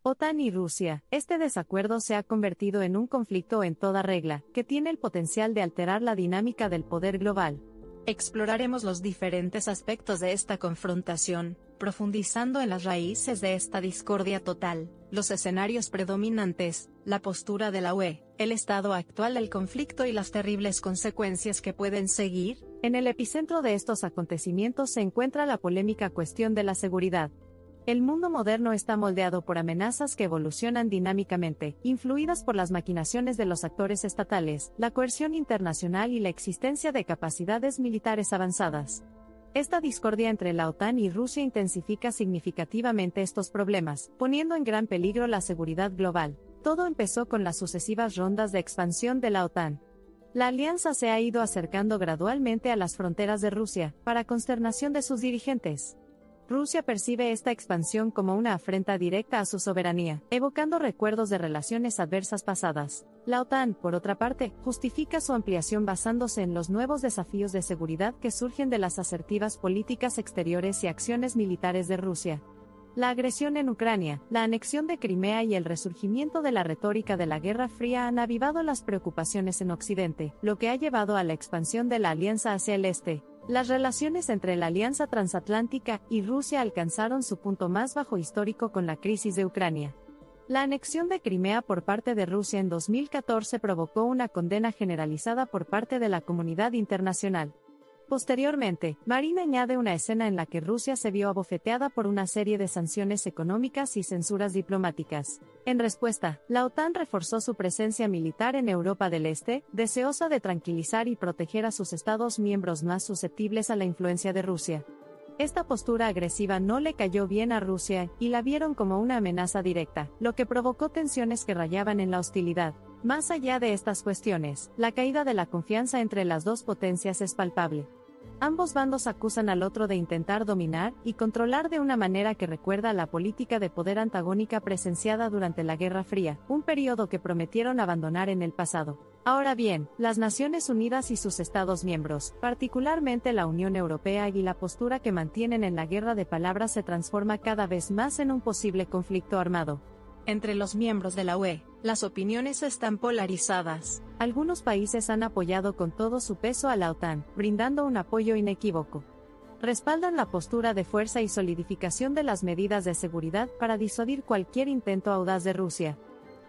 OTAN y Rusia. Este desacuerdo se ha convertido en un conflicto en toda regla, que tiene el potencial de alterar la dinámica del poder global. Exploraremos los diferentes aspectos de esta confrontación, profundizando en las raíces de esta discordia total, los escenarios predominantes, la postura de la UE, el estado actual del conflicto y las terribles consecuencias que pueden seguir. En el epicentro de estos acontecimientos se encuentra la polémica cuestión de la seguridad. El mundo moderno está moldeado por amenazas que evolucionan dinámicamente, influidas por las maquinaciones de los actores estatales, la coerción internacional y la existencia de capacidades militares avanzadas. Esta discordia entre la OTAN y Rusia intensifica significativamente estos problemas, poniendo en gran peligro la seguridad global. Todo empezó con las sucesivas rondas de expansión de la OTAN. La alianza se ha ido acercando gradualmente a las fronteras de Rusia, para consternación de sus dirigentes. Rusia percibe esta expansión como una afrenta directa a su soberanía, evocando recuerdos de relaciones adversas pasadas. La OTAN, por otra parte, justifica su ampliación basándose en los nuevos desafíos de seguridad que surgen de las asertivas políticas exteriores y acciones militares de Rusia. La agresión en Ucrania, la anexión de Crimea y el resurgimiento de la retórica de la Guerra Fría han avivado las preocupaciones en Occidente, lo que ha llevado a la expansión de la alianza hacia el este. Las relaciones entre la Alianza Transatlántica y Rusia alcanzaron su punto más bajo histórico con la crisis de Ucrania. La anexión de Crimea por parte de Rusia en 2014 provocó una condena generalizada por parte de la comunidad internacional. Posteriormente, Marin añade una escena en la que Rusia se vio abofeteada por una serie de sanciones económicas y censuras diplomáticas. En respuesta, la OTAN reforzó su presencia militar en Europa del Este, deseosa de tranquilizar y proteger a sus Estados miembros más susceptibles a la influencia de Rusia. Esta postura agresiva no le cayó bien a Rusia, y la vieron como una amenaza directa, lo que provocó tensiones que rayaban en la hostilidad. Más allá de estas cuestiones, la caída de la confianza entre las dos potencias es palpable. Ambos bandos acusan al otro de intentar dominar y controlar de una manera que recuerda a la política de poder antagónica presenciada durante la Guerra Fría, un periodo que prometieron abandonar en el pasado. Ahora bien, las Naciones Unidas y sus Estados miembros, particularmente la Unión Europea y la postura que mantienen en la guerra de palabras se transforma cada vez más en un posible conflicto armado. Entre los miembros de la UE, las opiniones están polarizadas. Algunos países han apoyado con todo su peso a la OTAN, brindando un apoyo inequívoco. Respaldan la postura de fuerza y solidificación de las medidas de seguridad para disuadir cualquier intento audaz de Rusia.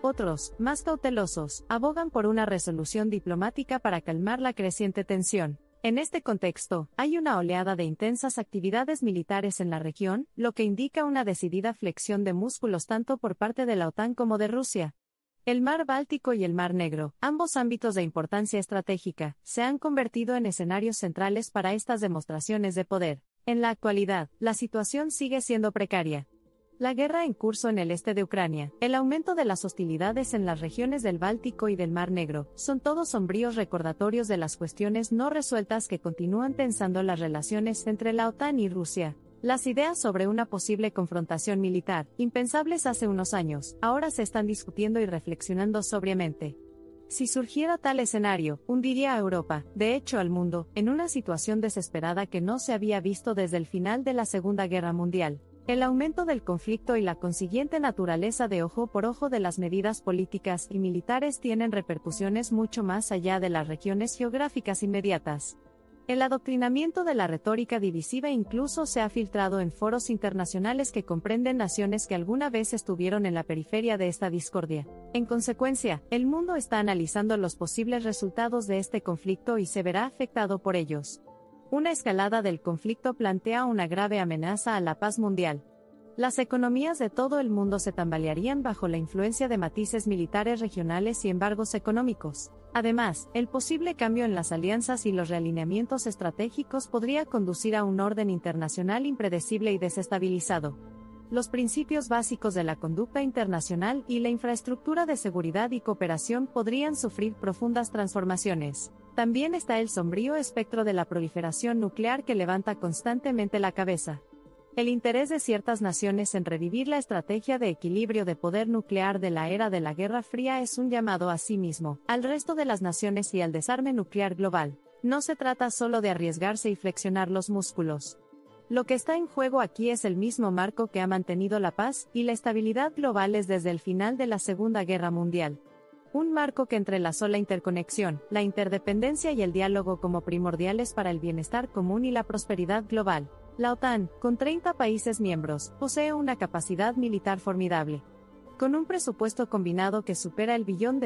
Otros, más cautelosos, abogan por una resolución diplomática para calmar la creciente tensión. En este contexto, hay una oleada de intensas actividades militares en la región, lo que indica una decidida flexión de músculos tanto por parte de la OTAN como de Rusia. El Mar Báltico y el Mar Negro, ambos ámbitos de importancia estratégica, se han convertido en escenarios centrales para estas demostraciones de poder. En la actualidad, la situación sigue siendo precaria. La guerra en curso en el este de Ucrania, el aumento de las hostilidades en las regiones del Báltico y del Mar Negro, son todos sombríos recordatorios de las cuestiones no resueltas que continúan tensando las relaciones entre la OTAN y Rusia. Las ideas sobre una posible confrontación militar, impensables hace unos años, ahora se están discutiendo y reflexionando sobriamente. Si surgiera tal escenario, hundiría a Europa, de hecho al mundo, en una situación desesperada que no se había visto desde el final de la Segunda Guerra Mundial. El aumento del conflicto y la consiguiente naturaleza de ojo por ojo de las medidas políticas y militares tienen repercusiones mucho más allá de las regiones geográficas inmediatas. El adoctrinamiento de la retórica divisiva incluso se ha filtrado en foros internacionales que comprenden naciones que alguna vez estuvieron en la periferia de esta discordia. En consecuencia, el mundo está analizando los posibles resultados de este conflicto y se verá afectado por ellos. Una escalada del conflicto plantea una grave amenaza a la paz mundial. Las economías de todo el mundo se tambalearían bajo la influencia de matices militares regionales y embargos económicos. Además, el posible cambio en las alianzas y los realineamientos estratégicos podría conducir a un orden internacional impredecible y desestabilizado. Los principios básicos de la conducta internacional y la infraestructura de seguridad y cooperación podrían sufrir profundas transformaciones. También está el sombrío espectro de la proliferación nuclear que levanta constantemente la cabeza. El interés de ciertas naciones en revivir la estrategia de equilibrio de poder nuclear de la era de la Guerra Fría es un llamado a sí mismo, al resto de las naciones y al desarme nuclear global. No se trata solo de arriesgarse y flexionar los músculos. Lo que está en juego aquí es el mismo marco que ha mantenido la paz y la estabilidad globales desde el final de la Segunda Guerra Mundial. Un marco que entrelazó la interconexión, la interdependencia y el diálogo como primordiales para el bienestar común y la prosperidad global. La OTAN, con 30 países miembros, posee una capacidad militar formidable. Con un presupuesto combinado que supera el $1 billón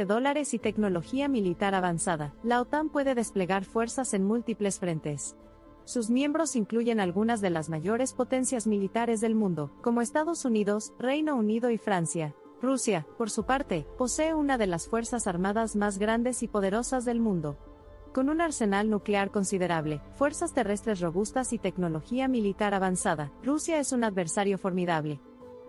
y tecnología militar avanzada, la OTAN puede desplegar fuerzas en múltiples frentes. Sus miembros incluyen algunas de las mayores potencias militares del mundo, como Estados Unidos, Reino Unido y Francia. Rusia, por su parte, posee una de las fuerzas armadas más grandes y poderosas del mundo. Con un arsenal nuclear considerable, fuerzas terrestres robustas y tecnología militar avanzada, Rusia es un adversario formidable.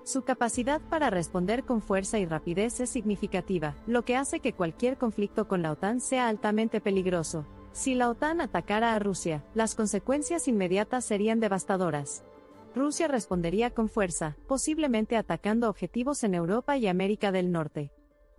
Su capacidad para responder con fuerza y rapidez es significativa, lo que hace que cualquier conflicto con la OTAN sea altamente peligroso. Si la OTAN atacara a Rusia, las consecuencias inmediatas serían devastadoras. Rusia respondería con fuerza, posiblemente atacando objetivos en Europa y América del Norte.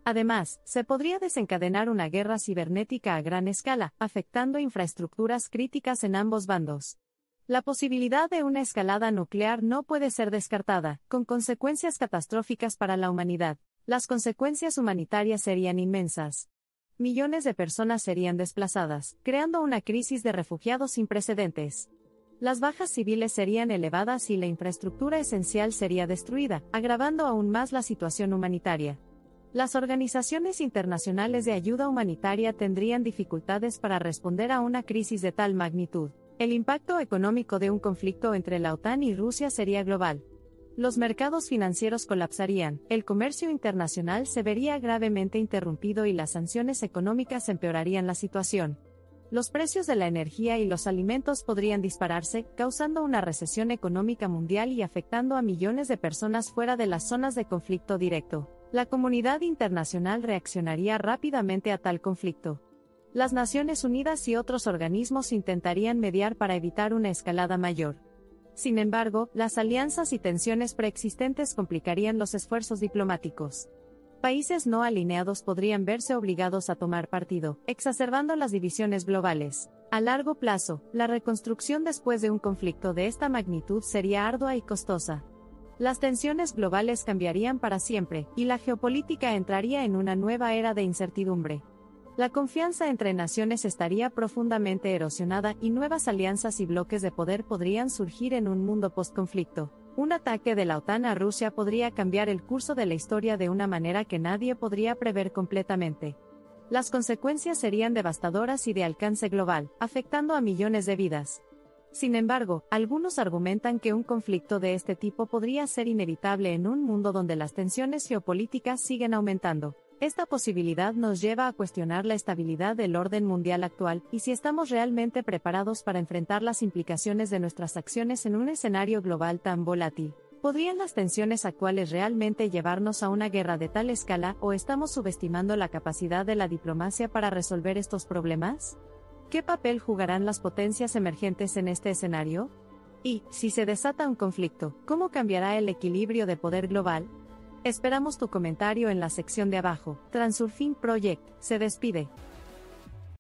Además, se podría desencadenar una guerra cibernética a gran escala, afectando infraestructuras críticas en ambos bandos. La posibilidad de una escalada nuclear no puede ser descartada, con consecuencias catastróficas para la humanidad. Las consecuencias humanitarias serían inmensas. Millones de personas serían desplazadas, creando una crisis de refugiados sin precedentes. Las bajas civiles serían elevadas y la infraestructura esencial sería destruida, agravando aún más la situación humanitaria. Las organizaciones internacionales de ayuda humanitaria tendrían dificultades para responder a una crisis de tal magnitud. El impacto económico de un conflicto entre la OTAN y Rusia sería global. Los mercados financieros colapsarían, el comercio internacional se vería gravemente interrumpido y las sanciones económicas empeorarían la situación. Los precios de la energía y los alimentos podrían dispararse, causando una recesión económica mundial y afectando a millones de personas fuera de las zonas de conflicto directo. La comunidad internacional reaccionaría rápidamente a tal conflicto. Las Naciones Unidas y otros organismos intentarían mediar para evitar una escalada mayor. Sin embargo, las alianzas y tensiones preexistentes complicarían los esfuerzos diplomáticos. Países no alineados podrían verse obligados a tomar partido, exacerbando las divisiones globales. A largo plazo, la reconstrucción después de un conflicto de esta magnitud sería ardua y costosa. Las tensiones globales cambiarían para siempre, y la geopolítica entraría en una nueva era de incertidumbre. La confianza entre naciones estaría profundamente erosionada y nuevas alianzas y bloques de poder podrían surgir en un mundo postconflicto. Un ataque de la OTAN a Rusia podría cambiar el curso de la historia de una manera que nadie podría prever completamente. Las consecuencias serían devastadoras y de alcance global, afectando a millones de vidas. Sin embargo, algunos argumentan que un conflicto de este tipo podría ser inevitable en un mundo donde las tensiones geopolíticas siguen aumentando. Esta posibilidad nos lleva a cuestionar la estabilidad del orden mundial actual y si estamos realmente preparados para enfrentar las implicaciones de nuestras acciones en un escenario global tan volátil. ¿Podrían las tensiones actuales realmente llevarnos a una guerra de tal escala o estamos subestimando la capacidad de la diplomacia para resolver estos problemas? ¿Qué papel jugarán las potencias emergentes en este escenario? Y, si se desata un conflicto, ¿cómo cambiará el equilibrio de poder global? Esperamos tu comentario en la sección de abajo. Transurfing Project se despide.